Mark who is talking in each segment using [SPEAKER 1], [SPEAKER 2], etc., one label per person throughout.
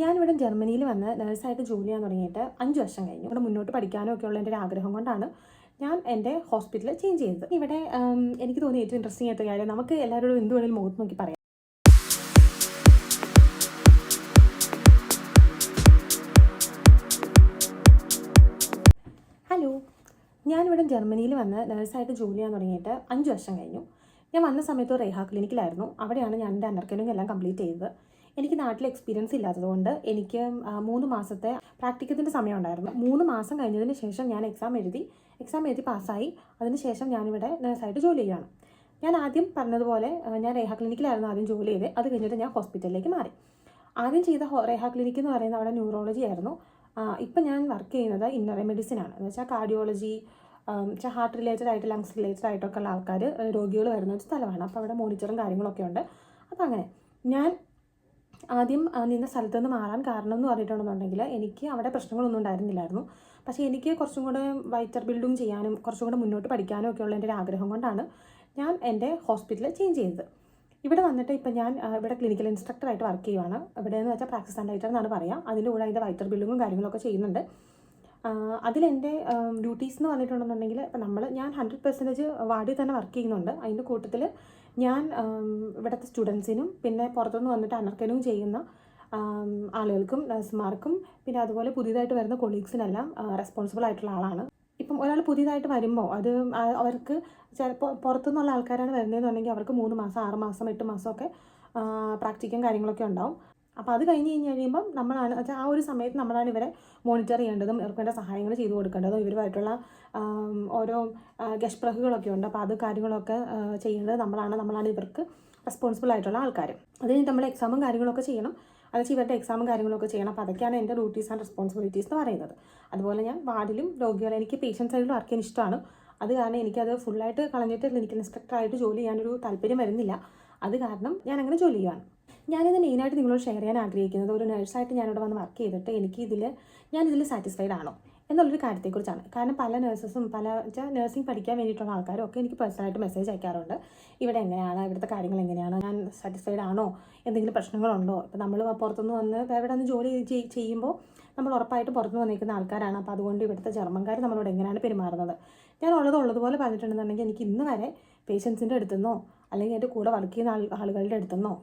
[SPEAKER 1] ഞാനിവിടെ ജർമ്മനിയിൽ വന്ന് നഴ്സായിട്ട് ജോലി ചെയ്യാൻ തുടങ്ങിയിട്ട് 5 വർഷം കഴിഞ്ഞു. ഇവിടെ മുന്നോട്ട് പഠിക്കാനും ഒക്കെ ഉള്ള എൻ്റെ ഒരു ആഗ്രഹം കൊണ്ടാണ് ഞാൻ എൻ്റെ ഹോസ്പിറ്റൽ ചേഞ്ച് ചെയ്തത്. ഇവിടെ എനിക്ക് തോന്നിയ ഏറ്റവും ഇൻട്രസ്റ്റിംഗ് ആയിട്ട് കാര്യം നമുക്ക് എല്ലാവരോടും എന്ത് വേണമെങ്കിലും മുഖത്ത് നോക്കി പറയാം. ഹലോ, ഞാനിവിടെ ജർമ്മനിയിൽ വന്ന് നഴ്സായിട്ട് ജോലി ചെയ്യാൻ തുടങ്ങിയിട്ട് 5 വർഷം കഴിഞ്ഞു. ഞാൻ വന്ന സമയത്ത് റേഹ ക്ലിനിക്കിലായിരുന്നു. അവിടെയാണ് ഞാൻ എൻ്റെ അണ്ടർകെനിങ് എല്ലാം കംപ്ലീറ്റ് ചെയ്തത്. എനിക്ക് നാട്ടിൽ എക്സ്പീരിയൻസ് ഇല്ലാത്തതുകൊണ്ട് എനിക്ക് 3 മാസത്തെ പ്രാക്ടിക്കത്തിൻ്റെ സമയം ഉണ്ടായിരുന്നു. 3 മാസം കഴിഞ്ഞതിന് ശേഷം ഞാൻ എക്സാം എഴുതി പാസ്സായി. അതിനുശേഷം ഞാനിവിടെ നഴ്സായിട്ട് ജോലി ചെയ്യുകയാണ്. ഞാൻ ആദ്യം പറഞ്ഞതുപോലെ ഞാൻ റേഹ ക്ലിനിക്കിലായിരുന്നു ആദ്യം ജോലി ചെയ്ത്. അത് കഴിഞ്ഞിട്ട് ഞാൻ ഹോസ്പിറ്റലിലേക്ക് മാറി. ആദ്യം ചെയ്ത റേഹ ക്ലിനിക്ക് എന്ന് പറയുന്നത് അവിടെ ന്യൂറോളജി ആയിരുന്നു. ഇപ്പം ഞാൻ വർക്ക് ചെയ്യുന്നത് ഇന്നറി മെഡിസിനാണ്. എന്ന് വെച്ചാൽ കാർഡിയോളജി, ഹാർട്ട് റിലേറ്റഡ് ആയിട്ട് ലങ്സ് റിലേറ്റഡ് ആയിട്ടൊക്കെ ഉള്ള ആൾക്കാർ രോഗികൾ വരുന്ന ഒരു സ്ഥലമാണ്. അപ്പോൾ അവിടെ മോണിറ്ററും കാര്യങ്ങളൊക്കെ ഉണ്ട്. അപ്പോൾ അങ്ങനെ ഞാൻ ആദ്യം നിന്ന സ്ഥലത്ത് നിന്ന് മാറാൻ കാരണം എന്ന് പറഞ്ഞിട്ടുണ്ടെന്നുണ്ടെങ്കിൽ എനിക്ക് അവിടെ പ്രശ്നങ്ങളൊന്നും ഉണ്ടായിരുന്നില്ലായിരുന്നു. പക്ഷേ എനിക്ക് കുറച്ചും കൂടെ വൈറ്റർ ബിൽഡിങ് ചെയ്യാനും കുറച്ചും കൂടെ മുന്നോട്ട് പഠിക്കാനും ഒക്കെ ഉള്ള എൻ്റെ ഒരു ആഗ്രഹം കൊണ്ടാണ് ഞാൻ എൻ്റെ ഹോസ്പിറ്റൽ ചേഞ്ച് ചെയ്തത്. ഇവിടെ വന്നിട്ട് ഇപ്പം ഞാൻ ഇവിടെ ക്ലിനിക്കൽ ഇൻസ്ട്രക്ടറായിട്ട് വർക്ക് ചെയ്യുവാണ്. ഇവിടെ എന്ന് വെച്ചാൽ പ്രാക്ടീസ് സെൻറ്റർ എന്നാണ് പറയുക. അതിൻ്റെ കൂടെ അതിൻ്റെ വൈറ്റർ ബിൽഡിങ്ങും കാര്യങ്ങളൊക്കെ ചെയ്യുന്നുണ്ട്. അതിലെൻ്റെ ഡ്യൂട്ടീസ് എന്ന് പറഞ്ഞിട്ടുണ്ടെന്നുണ്ടെങ്കിൽ ഇപ്പം ഞാൻ 100% വാർഡിൽ തന്നെ വർക്ക് ചെയ്യുന്നുണ്ട്. അതിൻ്റെ കൂട്ടത്തിൽ ഞാൻ ഇവിടുത്തെ സ്റ്റുഡൻസിനും പിന്നെ പുറത്തുനിന്ന് വന്നിട്ട് അനർക്കനും ചെയ്യുന്ന ആളുകൾക്കും നഴ്സുമാർക്കും പിന്നെ അതുപോലെ പുതിയതായിട്ട് വരുന്ന കൊളീഗ്സിനെല്ലാം റെസ്പോൺസിബിൾ ആയിട്ടുള്ള ആളാണ്. ഇപ്പം ഒരാൾ പുതിയതായിട്ട് വരുമ്പോൾ അത് അവർക്ക് ചിലപ്പോൾ പുറത്തുനിന്നുള്ള ആൾക്കാരാണ് വരുന്നതെന്നുണ്ടെങ്കിൽ അവർക്ക് 3 മാസം 6 മാസം 8 മാസമൊക്കെ പ്രാക്ടിക്കും കാര്യങ്ങളൊക്കെ ഉണ്ടാവും. അപ്പോൾ അത് കഴിഞ്ഞ് കഴിയുമ്പം നമ്മളാണ് വെച്ചാൽ ആ ഒരു സമയത്ത് നമ്മളാണ് ഇവരെ മോണിറ്റർ ചെയ്യേണ്ടതും ഇവർക്ക് വേണ്ട സഹായങ്ങൾ ചെയ്തു കൊടുക്കേണ്ടതും ഇവരുമായിട്ടുള്ള ഓരോ ഗഷ്പ്രഹുകളൊക്കെ ഉണ്ട്. അപ്പോൾ അത് കാര്യങ്ങളൊക്കെ ചെയ്യേണ്ടത് നമ്മളാണ് ഇവർക്ക് റെസ്പോൺസിബിൾ ആയിട്ടുള്ള ആൾക്കാർ. അത് കഴിഞ്ഞ് നമ്മൾ എക്സാമും കാര്യങ്ങളൊക്കെ ചെയ്യണം. അത് ഇവരുടെ എക്സാമും കാര്യങ്ങളൊക്കെ ചെയ്യണം. അപ്പോൾ അതൊക്കെയാണ് എൻ്റെ ഡ്യൂട്ടീസ് ആൻഡ് റെസ്പോൺസിബിലിറ്റീസ് എന്ന് പറയുന്നത്. അതുപോലെ ഞാൻ വാർഡിലും എനിക്ക് പേഷ്യൻസ് സൈഡിലും വർക്ക് ചെയ്യാൻ ഇഷ്ടമാണ്. അത് കാരണം എനിക്കത് ഫുള്ളായിട്ട് കളഞ്ഞിട്ട് ക്ലിനിക്കൽ ഇൻസ്ട്രക്ടറായിട്ട് ജോലി ചെയ്യാനൊരു താല്പര്യം വരുന്നില്ല. അത് കാരണം ഞാൻ അങ്ങനെ ജോലി ചെയ്യുകയാണ്. ഞാനിത് മെയിനായിട്ട് നിങ്ങളോട് ഷെയർ ചെയ്യാൻ ആഗ്രഹിക്കുന്നത് ഒരു നഴ്സായിട്ട് ഞാനിവിടെ വന്ന് വർക്ക് ചെയ്തിട്ട് ഞാനിതിൽ സാറ്റിസ്ഫൈഡ് ആണോ എന്നുള്ളൊരു കാര്യത്തെക്കുറിച്ചാണ്. കാരണം പല നഴ്സസും നഴ്സിംഗ് പഠിക്കാൻ വേണ്ടിയിട്ടുള്ള ആൾക്കാരും ഒക്കെ എനിക്ക് പേഴ്സണലായിട്ട് മെസ്സേജ് അയക്കാറുണ്ട്. ഇവിടെ എങ്ങനെയാണ്, ഇവിടുത്തെ കാര്യങ്ങൾ എങ്ങനെയാണ്, ഞാൻ സാറ്റിസ്ഫൈഡ് ആണോ, എന്തെങ്കിലും പ്രശ്നങ്ങളുണ്ടോ. ഇപ്പോൾ നമ്മൾ പുറത്തുനിന്ന് വന്ന് ഇവിടെ നിന്ന് ജോലി ചെയ്യുമ്പോൾ നമ്മൾ ഉറപ്പായിട്ട് പുറത്തുനിന്ന് വന്നിരിക്കുന്ന ആൾക്കാരാണ്. അപ്പോൾ അതുകൊണ്ട് ഇവിടുത്തെ ജർമ്മൻകാർ നമ്മളോട് എങ്ങനെയാണ് പെരുമാറുന്നത്. ഞാൻ ഉള്ളതുപോലെ പറഞ്ഞിട്ടുണ്ടെന്നുണ്ടെങ്കിൽ എനിക്ക് ഇന്ന് വരെ പേഷ്യൻസിൻ്റെ അടുത്തുനിന്നോ അല്ലെങ്കിൽ എൻ്റെ കൂടെ വർക്ക് ചെയ്യുന്ന ആളുകളുടെ അടുത്തുനിന്നോ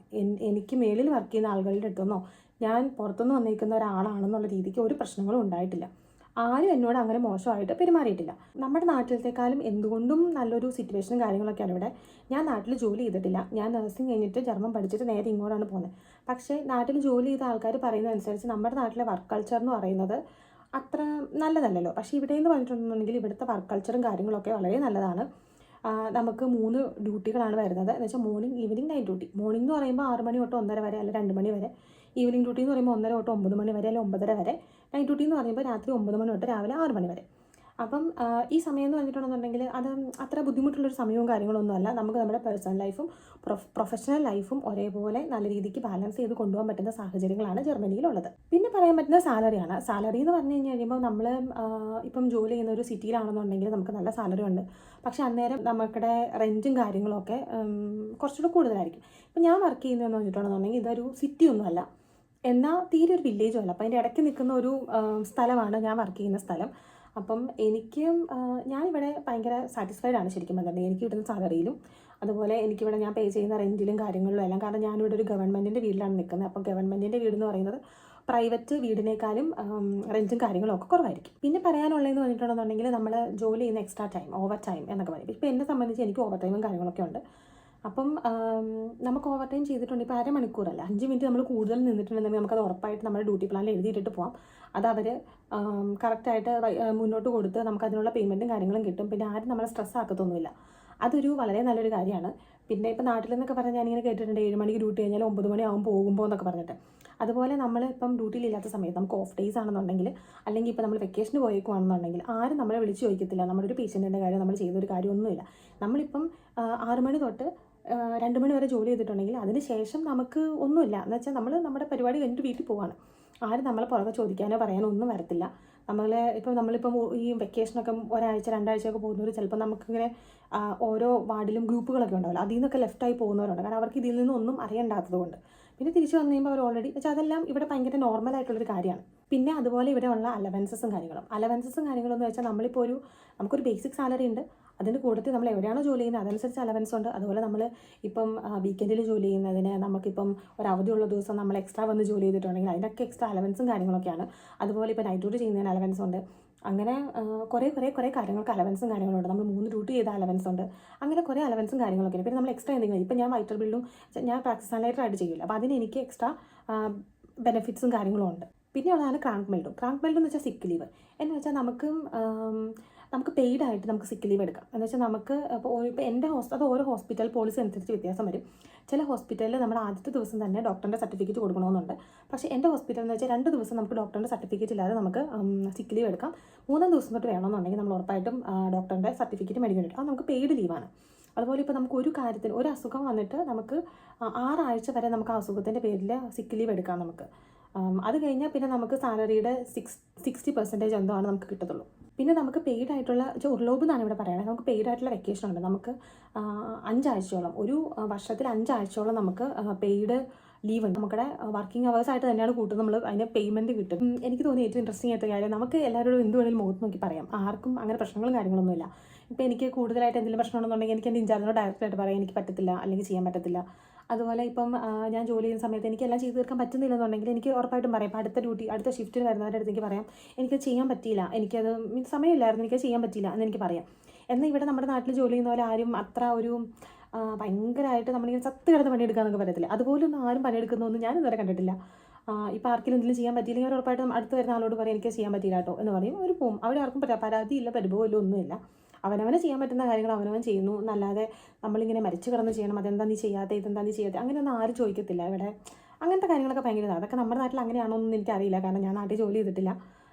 [SPEAKER 1] എനിക്ക് മേളിൽ വർക്ക് ചെയ്യുന്ന ആളുകളുടെ അടുത്തുനിന്നോ ഞാൻ പുറത്തുനിന്ന് വന്നിരിക്കുന്ന ഒരാളാണെന്നുള്ള രീതിക്ക് ഒരു പ്രശ്നങ്ങളും ഉണ്ടായിട്ടില്ല. ആരും എന്നോട് അങ്ങനെ മോശമായിട്ട് പെരുമാറിയിട്ടില്ല. നമ്മുടെ നാട്ടിലത്തെക്കാളും എന്തുകൊണ്ടും നല്ലൊരു സിറ്റുവേഷനും കാര്യങ്ങളൊക്കെയാണ് ഇവിടെ. ഞാൻ നാട്ടിൽ ജോലി ചെയ്തിട്ടില്ല. ഞാൻ നഴ്സിംഗ് കഴിഞ്ഞിട്ട് ജർമ്മൻ പഠിച്ചിട്ട് നേരെ ഇങ്ങോട്ടാണ് പോകുന്നത്. പക്ഷേ നാട്ടിൽ ജോലി ചെയ്ത ആൾക്കാർ പറയുന്നതനുസരിച്ച് നമ്മുടെ നാട്ടിലെ വർക്ക് കൾച്ചർ എന്ന് പറയുന്നത് അത്ര നല്ലതല്ലല്ലോ. പക്ഷേ ഇവിടെ എന്ന് പറഞ്ഞിട്ടുണ്ടെന്നുണ്ടെങ്കിൽ ഇവിടുത്തെ വർക്ക് കൾച്ചറും കാര്യങ്ങളൊക്കെ വളരെ നല്ലതാണ്. നമുക്ക് 3 ഡ്യൂട്ടികളാണ് വരുന്നത്. എന്ന് വെച്ചാൽ morning, evening, night duty. Morning എന്ന് പറയുമ്പോൾ 6 മണി തൊട്ട് 1:30 വരെ അല്ലെങ്കിൽ 2 മണി വരെ. ഈവനിങ് ഡ്യൂട്ടി എന്ന് പറയുമ്പോൾ 1:30 തൊട്ട് 9 മണി വരെ അല്ലെങ്കിൽ 9:30 വരെ. നൈറ്റ് ഡ്യൂട്ടി എന്ന് പറയുമ്പോൾ രാത്രി 9 മണി തൊട്ട് രാവിലെ 6 മണി വരെ. അപ്പം ഈ സമയം എന്ന് പറഞ്ഞിട്ടുണ്ടെന്നുണ്ടെങ്കിൽ അത് അത്ര ബുദ്ധിമുട്ടുള്ളൊരു സമയവും കാര്യങ്ങളൊന്നുമല്ല. നമുക്ക് നമ്മുടെ പേഴ്സണൽ ലൈഫും പ്രൊഫഷണൽ ലൈഫും ഒരേപോലെ നല്ല രീതിക്ക് ബാലൻസ് ചെയ്ത് കൊണ്ടുപോകാൻ പറ്റുന്ന സാഹചര്യങ്ങളാണ് ജർമ്മനിയിലുള്ളത്. പിന്നെ പറയാൻ പറ്റുന്ന സാലറിയാണ്. സാലറി എന്ന് പറഞ്ഞു കഴിയുമ്പോൾ നമ്മൾ ഇപ്പം ജോലി ചെയ്യുന്ന ഒരു സിറ്റിയിലാണെന്നുണ്ടെങ്കിൽ നമുക്ക് നല്ല സാലറി ഉണ്ട്. പക്ഷെ അന്നേരം നമുക്കിടെ റെൻറ്റും കാര്യങ്ങളൊക്കെ കുറച്ചുകൂടെ കൂടുതലായിരിക്കും. ഇപ്പം ഞാൻ വർക്ക് ചെയ്യുന്നതെന്ന് പറഞ്ഞിട്ടുണ്ടെന്നുണ്ടെങ്കിൽ ഇതൊരു സിറ്റി ഒന്നുമല്ല, എന്നാൽ തീരെ ഒരു വില്ലേജും അല്ല. അപ്പം അതിൻ്റെ ഇടയ്ക്ക് നിൽക്കുന്ന ഒരു സ്ഥലമാണ് ഞാൻ വർക്ക് ചെയ്യുന്ന സ്ഥലം. അപ്പം ഞാനിവിടെ ഭയങ്കര സാറ്റിസ്ഫൈഡ് ആണ് ശരിക്കും പറഞ്ഞിട്ടുണ്ടെങ്കിൽ. എനിക്ക് കിട്ടുന്ന സാലറിയിലും അതുപോലെ എനിക്കിവിടെ ഞാൻ പേ ചെയ്യുന്ന റെൻറ്റിലും കാര്യങ്ങളിലും എല്ലാം. കാരണം ഞാനിവിടെ ഒരു ഗവൺമെൻറ്റിൻ്റെ വീട്ടിലാണ് നിൽക്കുന്നത്. അപ്പം ഗവൺമെൻറ്റിൻ്റെ വീടെന്ന് പറയുന്നത് പ്രൈവറ്റ് വീടിനേക്കാളും റെൻറ്റും കാര്യങ്ങളും ഒക്കെ കുറവായിരിക്കും. പിന്നെ പറയാനുള്ളതെന്ന് പറഞ്ഞിട്ടുണ്ടെന്നുണ്ടെങ്കിൽ നമ്മൾ ജോലി ചെയ്യുന്ന എക്സ്ട്രാ ടൈം, ഓവർ ടൈം എന്നൊക്കെ പറയും. ഇപ്പോൾ എന്നെ സംബന്ധിച്ച് എനിക്ക് ഓവർ ടൈമും കാര്യങ്ങളൊക്കെ ഉണ്ട്. അപ്പം നമുക്ക് ഓവർ ടൈം ചെയ്തിട്ടുണ്ട്. ഇപ്പോൾ അരമണിക്കൂറല്ല, 5 മിനിറ്റ് നമ്മൾ കൂടുതൽ നിന്നിട്ടുണ്ടെങ്കിൽ നമുക്കത് ഉറപ്പായിട്ട് നമ്മുടെ ഡ്യൂട്ടി പ്ലാനിൽ എഴുതിയിട്ടിട്ട് പോകാം. അത് അവർ കറക്റ്റായിട്ട് മുന്നോട്ട് കൊടുത്ത് നമുക്കതിനുള്ള പേയ്മെൻറ്റും കാര്യങ്ങളും കിട്ടും. പിന്നെ ആരും നമ്മളെ സ്ട്രെസ് ആക്കത്തൊന്നുമില്ല. അതൊരു വളരെ നല്ലൊരു കാര്യമാണ്. പിന്നെ ഇപ്പോൾ നാട്ടിൽ നിന്നൊക്കെ പറഞ്ഞാൽ ഞാനിങ്ങനെ കേട്ടിട്ടുണ്ട് 7 മണിക്ക് ഡ്യൂട്ടി കഴിഞ്ഞാൽ 9 മണിയാകും പോകുമ്പോൾ എന്നൊക്കെ പറഞ്ഞിട്ട്. അതുപോലെ നമ്മൾ ഇപ്പം ഡ്യൂട്ടിയിലില്ലാത്ത സമയത്ത് നമുക്ക് ഓഫ് ഡേയ്സ് ആണെന്നുണ്ടെങ്കിൽ അല്ലെങ്കിൽ ഇപ്പോൾ നമ്മൾ വെക്കേഷന് പോയേക്കുവാണെന്നുണ്ടെങ്കിൽ ആരും നമ്മളെ വിളിച്ച് ചോദിക്കത്തില്ല നമ്മുടെ ഒരു പേഷ്യൻറ്റിൻ്റെ കാര്യം, നമ്മൾ ചെയ്തൊരു കാര്യമൊന്നുമില്ല. നമ്മളിപ്പം 6 മണി തൊട്ട് 2 മണി വരെ ജോലി ചെയ്തിട്ടുണ്ടെങ്കിൽ അതിന് ശേഷം നമുക്ക് ഒന്നുമില്ല. എന്ന് വെച്ചാൽ നമ്മൾ നമ്മുടെ പരിപാടി കഴിഞ്ഞിട്ട് വീട്ടിൽ പോവാണ്. ആരും നമ്മളെ പുറകെ ചോദിക്കാനോ പറയാനോ ഒന്നും വരത്തില്ല. നമ്മളിപ്പം ഈ വെക്കേഷനൊക്കെ ഒരാഴ്ച 2 ആഴ്ചയൊക്കെ പോകുന്നവർ ചിലപ്പോൾ നമുക്കിങ്ങനെ ഓരോ വാർഡിലും ഗ്രൂപ്പുകളൊക്കെ ഉണ്ടാവില്ല, അതിൽ നിന്നൊക്കെ ലെഫ്റ്റായി പോകുന്നവരുണ്ട്. കാരണം അവർക്ക് ഇതിൽ നിന്നൊന്നും അറിയണ്ടാത്തത് കൊണ്ട്. പിന്നെ തിരിച്ച് വന്നു കഴിയുമ്പോൾ അവർ ഓൾറെഡി വെച്ചാൽ അതെല്ലാം ഇവിടെ ഭയങ്കര നോർമലായിട്ടുള്ളൊരു കാര്യമാണ്. പിന്നെ അതുപോലെ ഇവിടെയുള്ള അലവൻസസും കാര്യങ്ങളും എന്ന് വെച്ചാൽ നമ്മളിപ്പോൾ നമുക്കൊരു ബേസിക് സാലറി ഉണ്ട്. അതിൻ്റെ കൂട്ടത്തിൽ നമ്മൾ എവിടെയാണോ ജോലി ചെയ്യുന്നത് അതനുസരിച്ച് അലവൻസ് ഉണ്ട്. അതുപോലെ നമ്മൾ ഇപ്പം വീക്കെൻഡിൽ ജോലി ചെയ്യുന്നതിന് നമുക്കിപ്പം ഒരു അവധിയുള്ള ദിവസം നമ്മൾ എക്സ്ട്രാ വന്ന് ജോലി ചെയ്തിട്ടുണ്ടെങ്കിൽ അതിനൊക്കെ എക്സ്ട്രാ അലവൻസും കാര്യങ്ങളൊക്കെയാണ്. അതുപോലെ ഇപ്പോൾ നൈറ്റ് ഡ്യൂട്ടി ചെയ്യുന്നതിന് അലവൻസ് ഉണ്ട്. അങ്ങനെ കുറേ കാര്യങ്ങൾക്ക് അലവൻസും കാര്യങ്ങളുണ്ട്. നമ്മൾ 3 ഡ്യൂട്ടി ചെയ്ത അലവൻസ് ഉണ്ട്. അങ്ങനെ കുറേ അലവൻസും കാര്യങ്ങളൊക്കെയാണ്. പിന്നെ നമ്മൾ എക്സ്ട്രാ എന്തെങ്കിലും ഇപ്പം ഞാൻ വൈറ്റർ ബില്ലും ഞാൻ പ്രാക്ടീസ് ആയിട്ട് ചെയ്യില്ല. അപ്പോൾ അതിന് എനിക്ക് എക്സ്ട്രാ ബെനിഫിറ്റ്സും കാര്യങ്ങളും ഉണ്ട്. പിന്നെ ഉള്ളതാണ് ക്രാങ്ക് മെൽഡും എന്ന് വെച്ചാൽ സിക്ക് ലീവ് എന്ന് വെച്ചാൽ നമുക്ക് പെയ്ഡായിട്ട് നമുക്ക് സിക്ക് ലീവ് എടുക്കാം. എന്ന് വെച്ചാൽ നമുക്ക് ഇപ്പോൾ എൻ്റെ അത് ഓരോ ഹോസ്പിറ്റൽ പോളിസി അനുസരിച്ച് വ്യത്യാസം വരും. ചില ഹോസ്പിറ്റലിൽ നമ്മൾ ആദ്യത്തെ ദിവസം തന്നെ ഡോക്ടറിൻ്റെ സർട്ടിഫിക്കറ്റ് കൊടുക്കണമെന്നുണ്ട്. പക്ഷേ എൻ്റെ ഹോസ്പിറ്റൽ എന്ന് വെച്ചാൽ 2 ദിവസം നമുക്ക് ഡോക്ടറിൻ്റെ സർട്ടിഫിക്കറ്റ് ഇല്ലാതെ നമുക്ക് സിക്ക് ലീവ് എടുക്കാം. 3-ാം ദിവസം തൊട്ട് വേണമെന്നുണ്ടെങ്കിൽ നമ്മൾ ഉറപ്പായിട്ടും ഡോക്ടറിൻ്റെ സർട്ടിഫിക്കറ്റ് മേടിക്കാൻ പറ്റും. അത് നമുക്ക് പെയ്ഡ് ലീവാണ്. അതുപോലെ ഇപ്പോൾ നമുക്ക് ഒരു കാര്യത്തിന് ഒരു അസുഖം വന്നിട്ട് നമുക്ക് 6 ആഴ്ച വരെ നമുക്ക് ആ അസുഖത്തിൻ്റെ പേരിൽ സിക്ക് ലീവ് എടുക്കാം നമുക്ക്. അത് കഴിഞ്ഞാൽ പിന്നെ നമുക്ക് സാലറിയുടെ 60% എന്തോ ആണ് നമുക്ക് കിട്ടത്തുള്ളൂ. പിന്നെ നമുക്ക് പെയ്ഡ് ആയിട്ടുള്ള ഉർലോബ് എന്നാണ് ഇവിടെ പറയുന്നത്. നമുക്ക് പെയ്ഡ് ആയിട്ടുള്ള വെക്കേഷൻ ഉണ്ട്. നമുക്ക് 5 ആഴ്ചയോളം ഒരു വർഷത്തിൽ 5 ആഴ്ചയോളം നമുക്ക് പെയ്ഡ് ലീവ് ഉണ്ട്. നമ്മുടെ വർക്കിംഗ് അവേഴ്സ് ആയിട്ട് തന്നെയാണ് കൂട്ടുന്നത്. നമ്മൾ അതിന് പേയ്മെൻറ്റ് കിട്ടും. എനിക്ക് തോന്നിയ ഏറ്റവും ഇൻട്രസ്റ്റിംഗ് ആയിട്ട് കാര്യം നമുക്ക് എല്ലാവരോടും എന്ത് വേണമെങ്കിലും മുഖത്ത് നോക്കി പറയാം. ആർക്കും അങ്ങനെ പ്രശ്നങ്ങളും കാര്യങ്ങളൊന്നുമില്ല. ഇപ്പോൾ എനിക്ക് കൂടുതലായിട്ട് എന്തെങ്കിലും പ്രശ്നമുണ്ടെന്നുണ്ടെങ്കിൽ എനിക്ക് എൻ്റെ ഇൻചാർജിനോട് ഡയറക്റ്റായിട്ട് പറയാം എനിക്ക് പറ്റത്തില്ല അല്ലെങ്കിൽ ചെയ്യാൻ പറ്റത്തില്ല. അതുപോലെ ഇപ്പം ഞാൻ ജോലി ചെയ്യുന്ന സമയത്ത് എനിക്കെല്ലാം ചെയ്ത് തീർക്കാൻ പറ്റുന്നില്ലെന്നുണ്ടെങ്കിൽ എനിക്ക് ഉറപ്പായിട്ടും പറയാം. ഇപ്പോൾ അടുത്ത ഷിഫ്റ്റിൽ വരുന്നവരുടെ അടുത്ത് എനിക്ക് പറയാം എനിക്കത് ചെയ്യാൻ പറ്റിയില്ല, എനിക്കത് സമയമില്ലായിരുന്നു, എനിക്കത് ചെയ്യാൻ പറ്റിയില്ല എന്നെനിക്ക് പറയാം. എന്നാൽ ഇവിടെ നമ്മുടെ നാട്ടിൽ ജോലി ചെയ്യുന്ന പോലെ ആരും അത്ര ഒരു ഭയങ്കരമായിട്ട് നമ്മളിങ്ങനെ ചത്ത് കിടന്ന് പണിയെടുക്കാനൊക്കെ പറ്റത്തില്ല. അതുപോലൊന്നും ആരും പണിയെടുക്കുന്നതൊന്നും ഞാൻ ഇതുവരെ കണ്ടിട്ടില്ല. ഇപ്പോൾ ആർക്കെങ്കിലും എന്തെങ്കിലും ചെയ്യാൻ പറ്റിയില്ലെങ്കിൽ ഉറപ്പായിട്ടും അടുത്ത് വരുന്ന ആളോട് പറയും എനിക്ക് ചെയ്യാൻ പറ്റിയില്ല കേട്ടോ എന്ന് പറയും. അവർ പോവും. അവിടെ ആർക്കും പരാതിയില്ല, പരിഭവമില്ല, ഒന്നുമില്ല. അവനവനെ ചെയ്യാൻ പറ്റുന്ന കാര്യങ്ങൾ അവനവൻ ചെയ്യുന്നു എന്നല്ലാതെ നമ്മളിങ്ങനെ മരിച്ചു കിടന്ന് ചെയ്യണം, അതെന്താ നീ ചെയ്യാതെ, ഇതെന്താ നീ ചെയ്യാതെ, അങ്ങനെയൊന്നും ആരും ചോദിക്കത്തില്ല ഇവിടെ. അങ്ങനത്തെ കാര്യങ്ങളൊക്കെ ഭയങ്കര അതൊക്കെ നമ്മുടെ നാട്ടിൽ അങ്ങനെയാണോ എന്നൊന്നും എനിക്കറിയില്ല. കാരണം ഞാൻ നാട്ടിൽ ജോലി ചെയ്തിട്ടില്ല,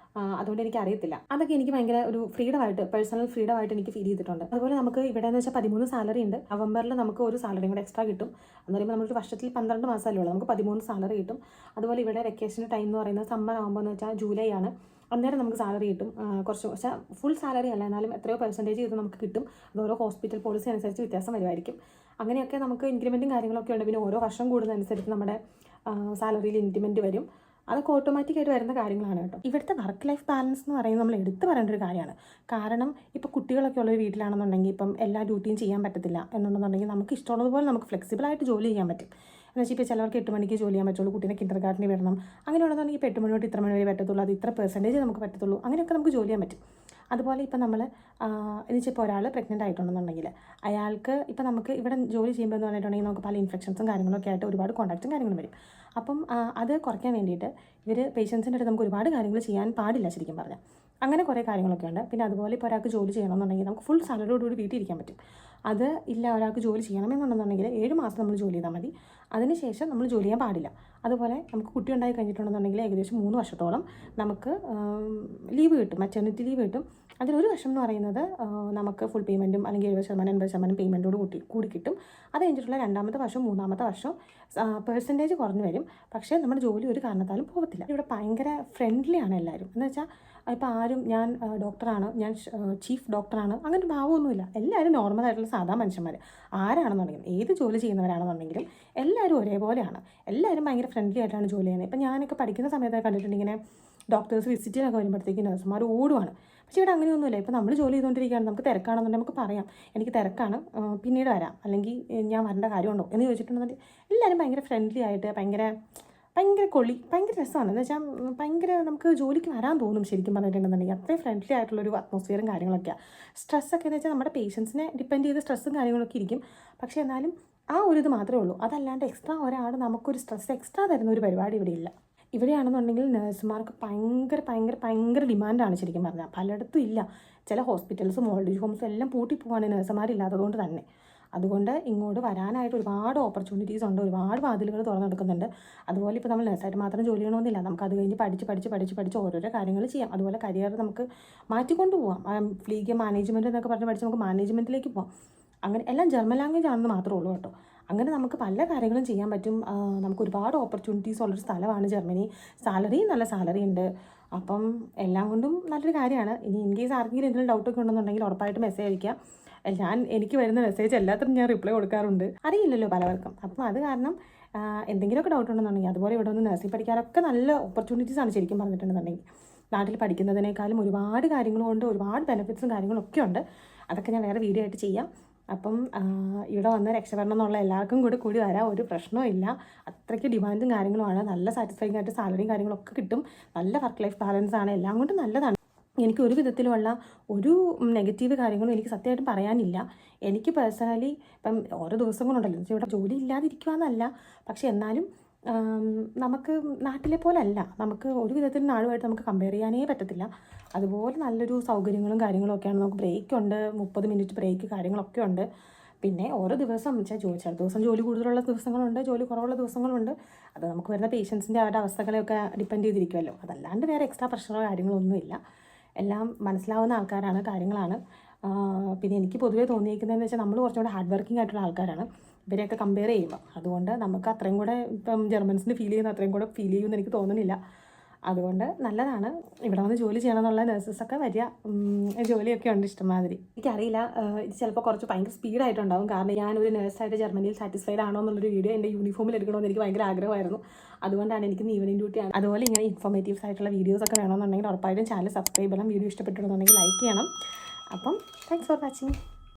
[SPEAKER 1] അതുകൊണ്ട് എനിക്ക് അറിയത്തില്ല. അതൊക്കെ എനിക്ക് ഭയങ്കര ഒരു പേഴ്സണൽ ഫ്രീഡമായിട്ട് എനിക്ക് ഫീൽ ചെയ്തിട്ടുണ്ട്. അതുപോലെ നമുക്ക് ഇവിടെ എന്ന് വെച്ചാൽ 13 സാലറി ഉണ്ട്. നവംബറിൽ നമുക്ക് ഒരു സാലറിയും കൂടെ എക്സ്ട്രാ കിട്ടും. എന്ന് പറയുമ്പോൾ നമ്മളൊരു വർഷത്തിൽ 12 മാസമല്ലേ ഉള്ളൂ, നമുക്ക് 13 സാലറി കിട്ടും. അതുപോലെ ഇവിടെ വെക്കേഷൻ ടൈം എന്ന് പറയുന്നത് സമ്മർ ആകുമ്പോൾ എന്ന് വെച്ചാൽ ജൂലൈ ആണ്. അന്നേരം നമുക്ക് സാലറി കിട്ടും. പക്ഷേ ഫുൾ സാലറി അല്ല, എന്നാലും എത്രയോ പെർസെൻറ്റേജ് ഇത് നമുക്ക് കിട്ടും. അത് ഓരോ ഹോസ്പിറ്റൽ പോളിസി അനുസരിച്ച് വ്യത്യാസം വരുമായിരിക്കും. അങ്ങനെയൊക്കെ നമുക്ക് ഇൻക്രിമെൻറ്റും കാര്യങ്ങളൊക്കെ ഉണ്ട്. പിന്നെ ഓരോ വർഷം കൂടുന്നതനുസരിച്ച് നമ്മുടെ സാലറിയിൽ ഇൻക്രിമെൻറ്റ് വരും. അതൊക്കെ ഓട്ടോമാറ്റിക്കായിട്ട് വരുന്ന കാര്യങ്ങളാണ് കേട്ടോ. ഇവിടുത്തെ വർക്ക് ലൈഫ് ബാലൻസ് എന്ന് പറയുന്നത് നമ്മൾ എടുത്തു പറയേണ്ട ഒരു കാര്യമാണ്. കാരണം ഇപ്പോൾ കുട്ടികളൊക്കെ ഉള്ളൊരു വീട്ടിലാണെന്നുണ്ടെങ്കിൽ ഇപ്പം എല്ലാ ഡ്യൂട്ടിയും ചെയ്യാൻ പറ്റത്തില്ല എന്നുണ്ടെന്നുണ്ടെങ്കിൽ നമുക്ക് ഇഷ്ടമുള്ളതുപോലെ നമുക്ക് ഫ്ലെക്സിബിളായിട്ട് ജോലി ചെയ്യാൻ പറ്റും. എന്ന് വെച്ചാൽ ഇപ്പോൾ ചിലവർക്ക് 8 മണിക്ക് ജോലി ചെയ്യാൻ പറ്റുള്ളൂ, കുട്ടീനെ കിൻഡർ ഗാർഡനിൽ വിടണം, അങ്ങനെയുള്ളതാണെങ്കിൽ ഇപ്പോൾ 8 മണി തൊട്ട് ഇത്ര മണി വരെ പറ്റത്തുള്ളൂ, അത് ഇത്ര പെർസെൻറ്റേജ് നമുക്ക് പറ്റത്തുള്ളൂ, അങ്ങനെയൊക്കെ നമുക്ക് ജോലി ചെയ്യാൻ പറ്റും. അതുപോലെ ഇപ്പം നമ്മൾ എന്ന് വെച്ചാൽ ഇപ്പോൾ ഒരാൾ പ്രഗ്നൻ്റ് ആയിട്ടുണ്ടെന്നുണ്ടെങ്കിൽ അയാൾക്ക് ഇപ്പോൾ നമുക്ക് ഇവിടെ ജോലി ചെയ്യുമ്പോൾ എന്ന് പറഞ്ഞിട്ടുണ്ടെങ്കിൽ നമുക്ക് പല ഇൻഫെക്ഷൻസും കാര്യങ്ങളൊക്കെ ആയിട്ട് ഒരുപാട് കോൺടാക്റ്റും കാര്യങ്ങളും വരും. അപ്പം അത് കുറയ്ക്കാൻ വേണ്ടിയിട്ട് പേഷ്യൻസിൻ്റെ അടുത്ത് നമുക്ക് ഒരുപാട് കാര്യങ്ങൾ ചെയ്യാൻ പാടില്ല ശരിക്കും പറഞ്ഞാൽ. അങ്ങനെ കുറേ കാര്യങ്ങളൊക്കെ ഉണ്ട്. പിന്നെ അതുപോലെ ഇപ്പോൾ ഒരാൾക്ക് ജോലി ചെയ്യണമെന്നുണ്ടെങ്കിൽ നമുക്ക് ഫുൾ സാലറിയോടുകൂടി വീട്ടിൽ ഇരിക്കാൻ പറ്റും. അത് ഇല്ല, ഒരാൾക്ക് ജോലി ചെയ്യണമെന്നുണ്ടെന്നുണ്ടെങ്കിൽ 7 മാസം നമ്മൾ ജോലി ചെയ്താൽ മതി, അതിനുശേഷം നമ്മൾ ജോലി ചെയ്യാൻ പാടില്ല. അതുപോലെ നമുക്ക് കുട്ടി ഉണ്ടായി കഴിഞ്ഞിട്ടുണ്ടെന്നുണ്ടെങ്കിൽ ഏകദേശം 3 വർഷത്തോളം നമുക്ക് ലീവ് കിട്ടും, മെറ്റേണിറ്റി ലീവ് കിട്ടും. അതിലൊരു വർഷം എന്ന് പറയുന്നത് നമുക്ക് ഫുൾ പേയ്മെൻറ്റും അല്ലെങ്കിൽ 70% 80% പേയ്മെൻറ്റോട് കൂടി കിട്ടും. അത് കഴിഞ്ഞിട്ടുള്ള 2ാമത്തെ വർഷം 3ാമത്തെ വർഷം പെർസെൻറ്റേജ് കുറഞ്ഞു വരും. പക്ഷേ നമ്മുടെ ജോലി ഒരു കാരണത്താലും പോകത്തില്ല. ഇവിടെ ഭയങ്കര ഫ്രണ്ട്ലി ആണ് എല്ലാവരും. എന്ന് വെച്ചാൽ ഇപ്പോൾ ആരും ഞാൻ ഡോക്ടറാണ്, ഞാൻ ചീഫ് ഡോക്ടറാണ് അങ്ങനെ ഭാവമൊന്നുമില്ല. എല്ലാവരും നോർമലായിട്ടുള്ള സാധാ മനുഷ്യന്മാർ ആരാണെന്നുണ്ടെങ്കിലും ഏത് ജോലി ചെയ്യുന്നവരാണെന്നുണ്ടെങ്കിലും എല്ലാവരും ഒരേപോലെയാണ്. എല്ലാവരും ഭയങ്കര ഫ്രണ്ട്ലി ആയിട്ടാണ് ജോലി ചെയ്യുന്നത്. ഇപ്പം ഞാനൊക്കെ പഠിക്കുന്ന സമയത്തൊക്കെ കണ്ടിട്ടുണ്ട് ഇങ്ങനെ ഡോക്ടേഴ്സ് വിസിറ്റിനൊക്കെ വരുമ്പോഴത്തേക്ക് നഴ്സുമാർ ഓടുവാണ്. പക്ഷേ ഇവിടെ അങ്ങനെയൊന്നുമില്ല. ഇപ്പോൾ നമ്മൾ ജോലി ചെയ്തുകൊണ്ടിരിക്കുകയാണ്, നമുക്ക് തിരക്കാണെന്നുണ്ടെങ്കിൽ നമുക്ക് പറയാം എനിക്ക് തിരക്കാണ്, പിന്നീട് വരാം, അല്ലെങ്കിൽ ഞാൻ വരേണ്ട കാര്യമുണ്ടോ എന്ന് ചോദിച്ചിട്ടുണ്ടെങ്കിൽ എല്ലാവരും ഭയങ്കര ഫ്രണ്ട്ലി ആയിട്ട് ഭയങ്കര രസമാണ്. എന്ന് വെച്ചാൽ ഭയങ്കര നമുക്ക് ജോലിക്ക് വരാൻ തോന്നും ശരിക്കും പറഞ്ഞിട്ടുണ്ടെന്നുണ്ടെങ്കിൽ. അത്രയും ഫ്രണ്ട്ലി ആയിട്ടുള്ളൊരു അറ്റ്മോസ്ഫിയറും കാര്യങ്ങളൊക്കെയാണ്. സ്ട്രെസ്സൊക്കെ എന്ന് വെച്ചാൽ നമ്മുടെ പേഷ്യൻസിനെ ഡിപ്പെൻഡ് ചെയ്ത് സ്ട്രെസ്സും കാര്യങ്ങളൊക്കെ ഇരിക്കും. പക്ഷേ എന്നാലും ആ ഒരു ഇത് മാത്രമേ ഉള്ളൂ. അതല്ലാണ്ട് എക്സ്ട്രാ ഒരാൾ നമുക്കൊരു സ്ട്രെസ് എക്സ്ട്രാ തരുന്ന ഒരു പരിപാടി ഇവിടെ ഇല്ല. ഇവിടെയാണെന്നുണ്ടെങ്കിൽ നഴ്സുമാർക്ക് ഭയങ്കര ഡിമാൻഡാണ് ശരിക്കും പറഞ്ഞാൽ. പലയിടത്തും ഇല്ല. ചില ഹോസ്പിറ്റൽസും ഓൾഡ് ഏജ് ഹോംസും എല്ലാം പൂട്ടിപ്പോവാണ് നഴ്സുമാരില്ലാത്തതുകൊണ്ട് തന്നെ. അതുകൊണ്ട് ഇങ്ങോട്ട് വരാനായിട്ട് ഒരുപാട് ഓപ്പർച്യൂണിറ്റീസ് ഉണ്ട്, ഒരുപാട് വാതിലുകൾ തുറന്നെടുക്കുന്നുണ്ട്. അതുപോലെ ഇപ്പോൾ നമ്മൾ നഴ്സായിട്ട് മാത്രം ജോലി ചെയ്യണമെന്നില്ല, നമുക്ക് അത് കഴിഞ്ഞ് പഠിച്ച് ഓരോരോ കാര്യങ്ങൾ ചെയ്യാം. അതുപോലെ കരിയർ നമുക്ക് മാറ്റിക്കൊണ്ട് പോകാം. ഫ്ലീഗ് മാനേജ്മെൻറ്റ് എന്നൊക്കെ പഠിച്ച് നമുക്ക് മാനേജ്മെൻറ്റിലേക്ക് പോകാം. അങ്ങനെ എല്ലാം ജർമ്മൻ ലാംഗ്വേജ് ആണെന്ന് മാത്രമേ ഉള്ളൂ കേട്ടോ. അങ്ങനെ നമുക്ക് പല കാര്യങ്ങളും ചെയ്യാൻ പറ്റും. നമുക്ക് ഒരുപാട് ഓപ്പർച്യൂണിറ്റീസ് ഉള്ളൊരു സ്ഥലമാണ് ജർമ്മനി. നല്ല സാലറി ഉണ്ട്. അപ്പം എല്ലാം കൊണ്ടും നല്ലൊരു കാര്യമാണ്. ഇനി ഇൻ കേസ് ആർക്കെങ്കിലും എന്തെങ്കിലും ഡൗട്ടൊക്കെ ഉണ്ടെന്നുണ്ടെങ്കിൽ ഉറപ്പായിട്ട് മെസ്സേജ് അയക്കാം. എനിക്ക് വരുന്ന മെസ്സേജ് എല്ലാത്തിനും ഞാൻ റിപ്ലൈ കൊടുക്കാറുണ്ട്. അറിയില്ലല്ലോ പലവർക്കും. അപ്പം അത് കാരണം എന്തെങ്കിലുമൊക്കെ ഡൗട്ട് ഉണ്ടെന്നുണ്ടെങ്കിൽ അതുപോലെ ഇവിടെ വന്ന് നഴ്സിംഗ് പഠിക്കാനൊക്കെ നല്ല ഓപ്പർച്യൂണിറ്റീസാണ് ശരിക്കും പറഞ്ഞിട്ടുണ്ടെന്നുണ്ടെങ്കിൽ. നാട്ടിൽ പഠിക്കുന്നതിനേക്കാളും ഒരുപാട് കാര്യങ്ങളുണ്ട്, ഒരുപാട് ബെനിഫിറ്റ്സും കാര്യങ്ങളൊക്കെ ഉണ്ട്. അതൊക്കെ ഞാൻ വേറെ വീഡിയോ ആയിട്ട് ചെയ്യാം. അപ്പം ഇവിടെ വന്ന് രക്ഷപ്പെടണം എന്നുള്ള എല്ലാവർക്കും കൂടി വരാം, ഒരു പ്രശ്നവും ഇല്ല. അത്രയ്ക്ക് ഡിമാൻഡും കാര്യങ്ങളുമാണ്. നല്ല സാറ്റിസ്ഫൈങ് ആയിട്ട് സാലറിയും കാര്യങ്ങളൊക്കെ കിട്ടും. നല്ല വർക്ക് ലൈഫ് ബാലൻസ് ആണ്, എല്ലാം കൊണ്ടും നല്ലതാണ്. എനിക്ക് ഒരു വിധത്തിലുമുള്ള ഒരു നെഗറ്റീവ് കാര്യങ്ങളും എനിക്ക് സത്യമായിട്ടും പറയാനില്ല. എനിക്ക് പേഴ്സണലി ഇപ്പം ഓരോ ദിവസങ്ങളുണ്ടല്ലോ, ഇവിടെ ജോലി ഇല്ലാതിരിക്കുക എന്നല്ല, പക്ഷെ എന്നാലും നമുക്ക് നാട്ടിലെ പോലെ അല്ല. നമുക്ക് ഒരു വിധത്തിൽ നാടുമായിട്ട് നമുക്ക് കമ്പയർ ചെയ്യാനേ പറ്റത്തില്ല. അതുപോലെ നല്ലൊരു സൗകര്യങ്ങളും കാര്യങ്ങളും ഒക്കെയാണ്. നമുക്ക് ബ്രേക്കുണ്ട്, 30 മിനിറ്റ് ബ്രേക്ക് കാര്യങ്ങളൊക്കെ ഉണ്ട്. പിന്നെ ഓരോ ദിവസം ചില ദിവസം ജോലി കൂടുതലുള്ള ദിവസങ്ങളുണ്ട്, ജോലി കുറവുള്ള ദിവസങ്ങളുണ്ട്. അത് നമുക്ക് വരുന്ന പേഷ്യൻസിൻ്റെ അവരുടെ അവസ്ഥകളെയൊക്കെ ഡിപ്പെൻഡ് ചെയ്തിരിക്കുമല്ലോ. അതല്ലാണ്ട് വേറെ എക്സ്ട്രാ പ്രഷറോ കാര്യങ്ങളൊന്നുമില്ല. എല്ലാം മനസ്സിലാവുന്ന ആൾക്കാരാണ്, കാര്യങ്ങളാണ്. പിന്നെ എനിക്ക് പൊതുവേ തോന്നിയിരിക്കുന്നതെന്ന് വെച്ചാൽ നമ്മൾ കുറച്ചും കൂടെ ഹാർഡ് വർക്കിംഗ് ആയിട്ടുള്ള ആൾക്കാരാണ് ഇവരെയൊക്കെ കമ്പയർ ചെയ്യുമ്പോൾ. അതുകൊണ്ട് നമുക്ക് അത്രയും കൂടെ ഇപ്പം ജർമ്മൻസിന് ഫീൽ ചെയ്യുന്ന അത്രയും കൂടെ ഫീൽ ചെയ്യുമെന്ന് എനിക്ക് തോന്നുന്നില്ല. അതുകൊണ്ട് നല്ലതാണ്. ഇവിടെ വന്ന് ജോലി ചെയ്യണം എന്നുള്ള നഴ്സസൊക്കെ വരിക, ജോലിയൊക്കെ ഉണ്ട് ഇഷ്ടംമാതിരി. എനിക്കറിയില്ല, ഇത് ചിലപ്പോൾ കുറച്ച് ഭയങ്കര സ്പീഡായിട്ടുണ്ടാവും. കാരണം ഞാനൊരു നഴ്സായിട്ട് ജർമ്മനിയിൽ സാറ്റിസ്ഫൈഡ് ആണോ എന്നുള്ളൊരു വീഡിയോ എൻ്റെ യൂണിഫോമിൽ എടുക്കണമെന്ന് എനിക്ക് ഭയങ്കര ആഗ്രഹമായിരുന്നു. അതുകൊണ്ടാണ് എനിക്ക് ഈവനിങ് ഡ്യൂട്ടിയാണ്. അതുപോലെ ഇങ്ങനെ ഇൻഫോർമേറ്റീവ്സ് ആയിട്ടുള്ള വീഡിയോസൊക്കെ വേണമെന്നുണ്ടെങ്കിൽ ഉറപ്പായിട്ടും ചാനൽ സബ്സ്ക്രൈബ് ചെയ്യണം. വീഡിയോ ഇഷ്ടപ്പെട്ടിട്ടുണ്ടെന്നുണ്ടെങ്കിൽ ലൈക്ക് ചെയ്യണം. അപ്പം താങ്ക്സ് ഫോർ വാച്ചിങ്.